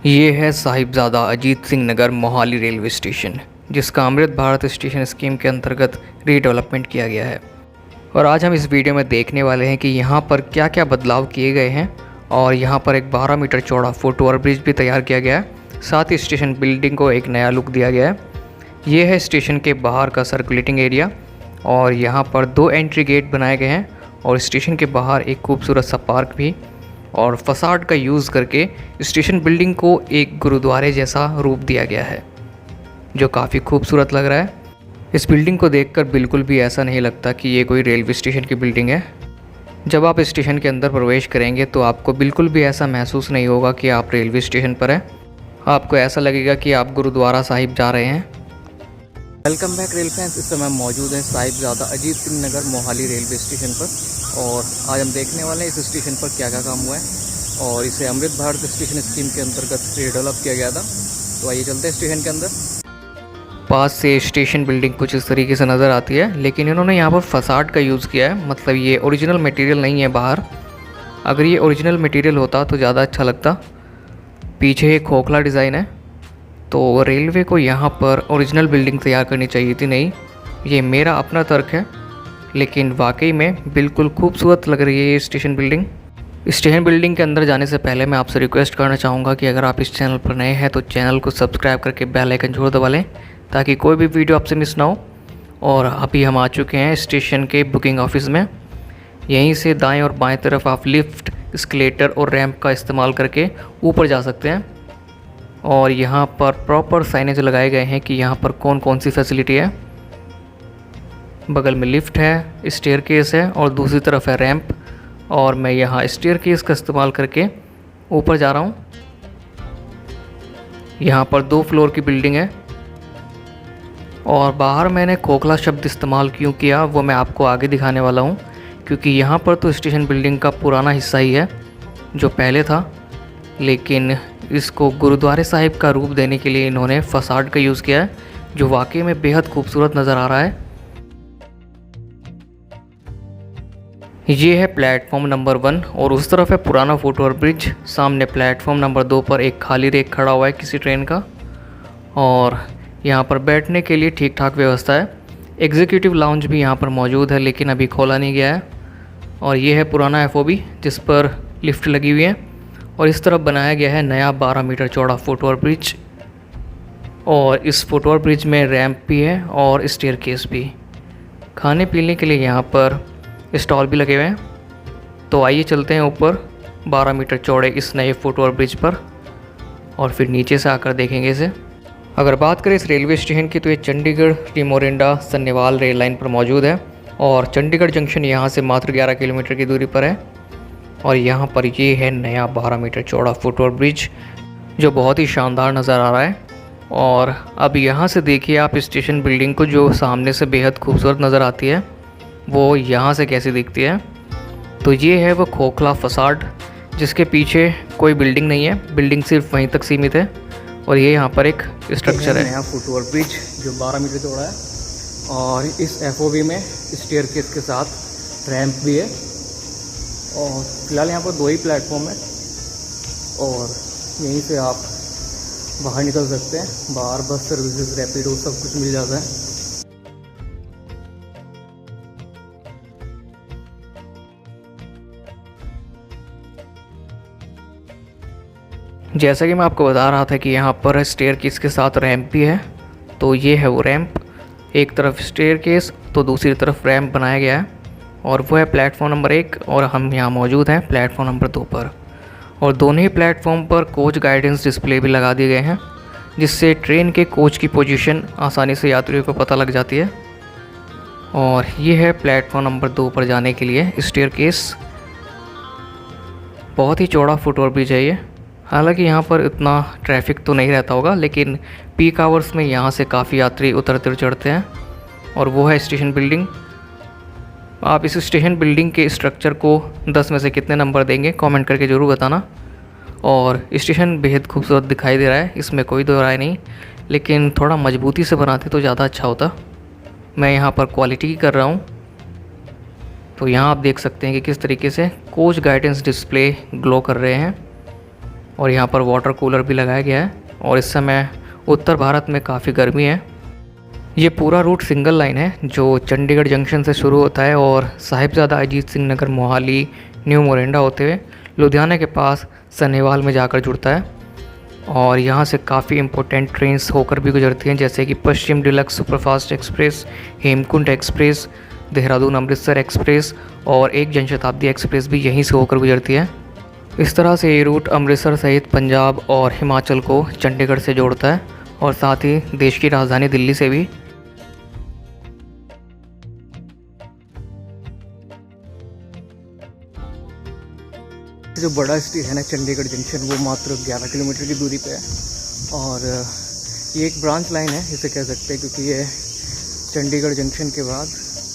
ये है Sahibzada Ajit Singh Nagar Mohali railway station, जिसका अमृत भारत स्टेशन स्कीम के अंतर्गत रीडेवलपमेंट किया गया है। और आज हम इस वीडियो में देखने वाले हैं कि यहाँ पर क्या क्या बदलाव किए गए हैं। और यहाँ पर एक 12 मीटर चौड़ा फुट ओवर ब्रिज भी तैयार किया गया है। साथ ही स्टेशन बिल्डिंग को एक नया लुक दिया गया है। ये है स्टेशन के बाहर का सर्कुलेटिंग एरिया और यहाँ पर 2 एंट्री गेट बनाए गए हैं और स्टेशन के बाहर एक खूबसूरत सा पार्क भी, और फसाड का यूज़ करके स्टेशन बिल्डिंग को एक गुरुद्वारे जैसा रूप दिया गया है, जो काफ़ी खूबसूरत लग रहा है। इस बिल्डिंग को देखकर बिल्कुल भी ऐसा नहीं लगता कि ये कोई रेलवे स्टेशन की बिल्डिंग है। जब आप स्टेशन के अंदर प्रवेश करेंगे तो आपको बिल्कुल भी ऐसा महसूस नहीं होगा कि आप रेलवे स्टेशन पर हैं। आपको ऐसा लगेगा कि आप गुरुद्वारा साहिब जा रहे हैं। Welcome back rail fans. इस समय मौजूद हैं साहिबजादा अजीत सिंह नगर मोहाली रेलवे स्टेशन पर, और आज हम देखने वाले हैं इस स्टेशन पर क्या क्या काम हुआ है। और इसे अमृत भारत स्टेशन स्कीम के अंतर्गत रीडेवलप किया गया था। तो आइए चलते हैं स्टेशन के अंदर। पास से स्टेशन बिल्डिंग कुछ इस तरीके से नज़र आती है, लेकिन इन्होंने यहाँ पर फसाड का यूज़ किया है। मतलब ये ओरिजिनल मटेरियल नहीं है बाहर। अगर ये ओरिजिनल मटेरियल होता तो ज़्यादा अच्छा लगता। पीछे एक खोखला डिज़ाइन है, तो रेलवे को यहाँ पर ओरिजिनल बिल्डिंग तैयार करनी चाहिए थी। नहीं, ये मेरा अपना तर्क है, लेकिन वाकई में बिल्कुल खूबसूरत लग रही है ये स्टेशन बिल्डिंग। स्टेशन बिल्डिंग के अंदर जाने से पहले मैं आपसे रिक्वेस्ट करना चाहूँगा कि अगर आप इस चैनल पर नए हैं तो चैनल को सब्सक्राइब करके बेल आइकन जरूर दबा लें, ताकि कोई भी वीडियो आपसे मिस ना हो। और अभी हम आ चुके हैं स्टेशन के बुकिंग ऑफिस में। यहीं से दाएँ और बाएँ तरफ आप लिफ्ट, एस्केलेटर और रैंप का इस्तेमाल करके ऊपर जा सकते हैं। और यहाँ पर प्रॉपर साइनेज लगाए गए हैं कि यहाँ पर कौन कौन सी फैसिलिटी है। बगल में लिफ्ट है, स्टेयरकेस है और दूसरी तरफ है रैंप। और मैं यहाँ स्टेयरकेस का इस्तेमाल करके ऊपर जा रहा हूँ। यहाँ पर 2 फ्लोर की बिल्डिंग है। और बाहर मैंने खोखला शब्द इस्तेमाल क्यों किया वो मैं आपको आगे दिखाने वाला हूँ, क्योंकि यहाँ पर तो स्टेशन बिल्डिंग का पुराना हिस्सा ही है जो पहले था, लेकिन इसको गुरुद्वारे साहिब का रूप देने के लिए इन्होंने फसाड का यूज़ किया है, जो वाकई में बेहद खूबसूरत नज़र आ रहा है। ये है प्लेटफॉर्म नंबर 1 और उस तरफ है पुराना फुट ओवर ब्रिज। सामने प्लेटफॉर्म नंबर 2 पर एक खाली रेक खड़ा हुआ है किसी ट्रेन का, और यहाँ पर बैठने के लिए ठीक ठाक व्यवस्था है। एग्जीक्यूटिव लाउंज भी यहाँ पर मौजूद है, लेकिन अभी खोला नहीं गया है। और ये है पुराना FOB जिस पर लिफ्ट लगी हुई है। और इस तरफ बनाया गया है नया 12 मीटर चौड़ा फुट ओवर ब्रिज, और इस फुट ओवर ब्रिज में रैंप भी है और स्टेयरकेस भी। खाने पीने के लिए यहाँ पर स्टॉल भी लगे हुए हैं। तो आइए चलते हैं ऊपर 12 मीटर चौड़े इस नए फुट ओवर ब्रिज पर, और फिर नीचे से आकर देखेंगे इसे। अगर बात करें इस रेलवे स्टेशन की तो ये चंडीगढ़ टिमोरिंडा सन्नीवाल रेल लाइन पर मौजूद है, और चंडीगढ़ जंक्शन यहाँ से मात्र 11 किलोमीटर की दूरी पर है। और यहाँ पर ये है नया 12 मीटर चौड़ा फुट ओवर ब्रिज, जो बहुत ही शानदार नज़र आ रहा है। और अब यहाँ से देखिए आप स्टेशन बिल्डिंग को, जो सामने से बेहद खूबसूरत नज़र आती है, वो यहाँ से कैसी दिखती है। तो ये है वो खोखला फसाड जिसके पीछे कोई बिल्डिंग नहीं है, बिल्डिंग सिर्फ वहीं तक सीमित है। और ये यहाँ पर एक स्ट्रक्चर है नया फुट ओवर ब्रिज जो 12 मीटर चौड़ा है, और इस FOB में स्टेयरकेस के साथ रैंप भी है। और फिलहाल यहाँ पर 2 ही प्लेटफॉर्म है, और यहीं से आप बाहर निकल सकते हैं। बाहर बस सर्विसेज, रैपिडो सब कुछ मिल जाता है। जैसा कि मैं आपको बता रहा था कि यहाँ पर स्टेयरकेस के साथ रैंप भी है। तो ये है वो रैंप, एक तरफ स्टेयरकेस तो दूसरी तरफ रैंप बनाया गया है, और वो है प्लेटफॉर्म नंबर 1। और हम यहाँ मौजूद हैं प्लेटफॉर्म नंबर 2 पर। और दोनों ही प्लेटफॉर्म पर कोच गाइडेंस डिस्प्ले भी लगा दिए गए हैं, जिससे ट्रेन के कोच की पोजीशन आसानी से यात्रियों को पता लग जाती है। और ये है प्लेटफॉर्म नंबर 2 पर जाने के लिए स्टेयरकेस। बहुत ही चौड़ा फुट ओवर ब्रिज है ये। हालांकि यहाँ पर इतना ट्रैफिक तो नहीं रहता होगा, लेकिन पीक आवर्स में यहाँ से काफ़ी यात्री उतरते चढ़ते हैं। और वो है स्टेशन बिल्डिंग। आप इस स्टेशन बिल्डिंग के स्ट्रक्चर को 10 में से कितने नंबर देंगे कमेंट करके ज़रूर बताना। और स्टेशन बेहद खूबसूरत दिखाई दे रहा है, इसमें कोई दो राय नहीं, लेकिन थोड़ा मजबूती से बनाते तो ज़्यादा अच्छा होता। मैं यहाँ पर क्वालिटी की कर रहा हूँ। तो यहाँ आप देख सकते हैं कि किस तरीके से कोच गाइडेंस डिस्प्ले ग्लो कर रहे हैं। और यहाँ पर वाटर कूलर भी लगाया गया है। और इस समय उत्तर भारत में काफ़ी गर्मी है। ये पूरा रूट सिंगल लाइन है जो चंडीगढ़ जंक्शन से शुरू होता है और साहिबजादा अजीत सिंह नगर मोहाली न्यू मोरिंडा होते हुए लुधियाना के पास सनेवाल में जाकर जुड़ता है। और यहाँ से काफ़ी इम्पोर्टेंट ट्रेन्स होकर भी गुजरती हैं, जैसे कि Paschim deluxe superfast express, Hemkund express, Dehradun Amritsar express और एक जनशताब्दी एक्सप्रेस भी यहीं से होकर गुजरती है। इस तरह से ये रूट अमृतसर सहित पंजाब और हिमाचल को चंडीगढ़ से जोड़ता है और साथ ही देश की राजधानी दिल्ली से भी। जो बड़ा स्टेशन है चंडीगढ़ जंक्शन वो मात्र 11 किलोमीटर की दूरी पे है और ये एक ब्रांच लाइन है इसे कह सकते हैं, क्योंकि ये चंडीगढ़ जंक्शन के बाद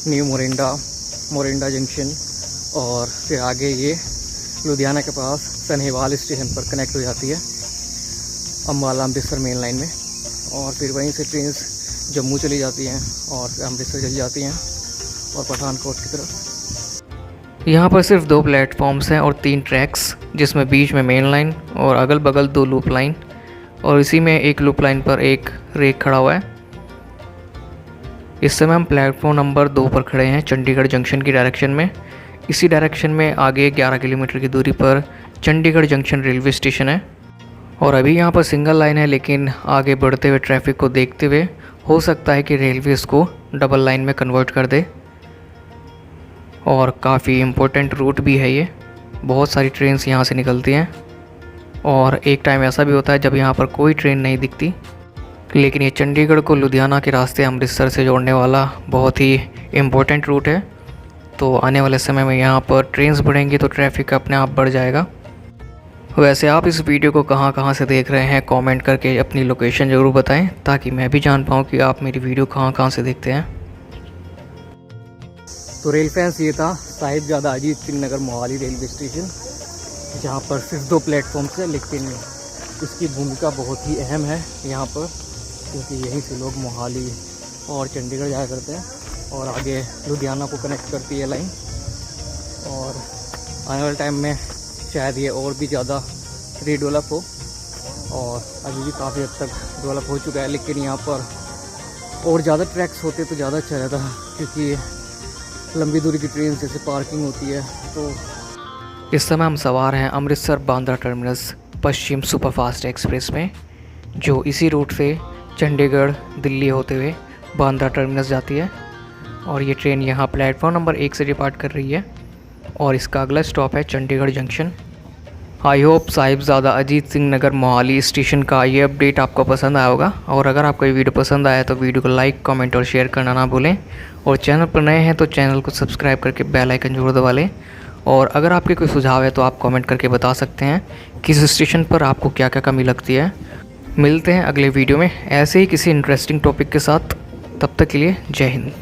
न्यू मोरिंडा जंक्शन और फिर आगे ये लुधियाना के पास सनेवाल स्टेशन पर कनेक्ट हो जाती है अम्बाला अमृतसर मेन लाइन में। और फिर वहीं से ट्रेन जम्मू चली जाती हैं और फिर अमृतसर चली जाती हैं और पठानकोट की तरफ। यहाँ पर सिर्फ 2 प्लेटफॉर्म्स हैं और 3 ट्रैक्स, जिसमें बीच में मेन लाइन और अगल बगल 2 लूप लाइन, और इसी में एक लूप लाइन पर एक रेक खड़ा हुआ है। इस समय हम प्लेटफॉर्म नंबर 2 पर खड़े हैं चंडीगढ़ जंक्शन की डायरेक्शन में। इसी डायरेक्शन में आगे 11 किलोमीटर की दूरी पर चंडीगढ़ जंक्शन रेलवे स्टेशन है। और अभी यहाँ पर सिंगल लाइन है, लेकिन आगे बढ़ते हुए ट्रैफिक को देखते हुए हो सकता है कि रेलवे इसको डबल लाइन में कन्वर्ट कर दे। और काफ़ी इम्पोर्टेंट रूट भी है ये, बहुत सारी ट्रेन्स यहाँ से निकलती हैं और एक टाइम ऐसा भी होता है जब यहाँ पर कोई ट्रेन नहीं दिखती। लेकिन ये चंडीगढ़ को लुधियाना के रास्ते अमृतसर से जोड़ने वाला बहुत ही इम्पोर्टेंट रूट है। तो आने वाले समय में यहाँ पर ट्रेन्स बढ़ेंगी तो ट्रैफिक अपने आप बढ़ जाएगा। वैसे आप इस वीडियो को कहाँ से देख रहे हैं, कमेंट करके अपनी लोकेशन ज़रूर बताएं ताकि मैं भी जान पाऊँ कि आप मेरी वीडियो कहाँ से देखते हैं। तो रेल फैंस ये था साहिबजादा अजीत सिंह नगर मोहाली रेलवे स्टेशन, जहाँ पर सिर्फ 2 प्लेटफॉर्म्स है, लेकिन इसकी भूमिका बहुत ही अहम है यहाँ पर, क्योंकि यहीं से लोग मोहाली और चंडीगढ़ जाया करते हैं और आगे लुधियाना को कनेक्ट करती है लाइन। और आने वाले टाइम में शायद ये और भी ज़्यादा रीडेवलप हो, और अभी भी काफ़ी हद तक डेवलप हो चुका है, लेकिन यहाँ पर और ज़्यादा ट्रैक्स होते तो ज़्यादा अच्छा रहता, क्योंकि लंबी दूरी की ट्रेन जैसे पार्किंग होती है। तो इस समय हम सवार हैं अमृतसर बांद्रा टर्मिनस पश्चिम सुपरफास्ट एक्सप्रेस में, जो इसी रूट से चंडीगढ़ दिल्ली होते हुए बांद्रा टर्मिनस जाती है। और ये ट्रेन यहाँ प्लेटफॉर्म नंबर 1 से डिपार्ट कर रही है और इसका अगला स्टॉप है Chandigarh junction. I hope Sahibzada Ajit Singh Nagar Mohali station का ये अपडेट आपको पसंद आया होगा। और अगर आपको ये वीडियो पसंद आया तो वीडियो को लाइक, कमेंट और शेयर करना ना भूलें। और चैनल पर नए हैं तो चैनल को सब्सक्राइब करके बेल आइकन जरूर दबा लें। और अगर आपके कोई सुझाव है तो आप कमेंट करके बता सकते हैं किस स्टेशन पर आपको क्या क्या कमी लगती है। मिलते हैं अगले वीडियो में ऐसे ही किसी इंटरेस्टिंग टॉपिक के साथ। तब तक के लिए जय हिंद।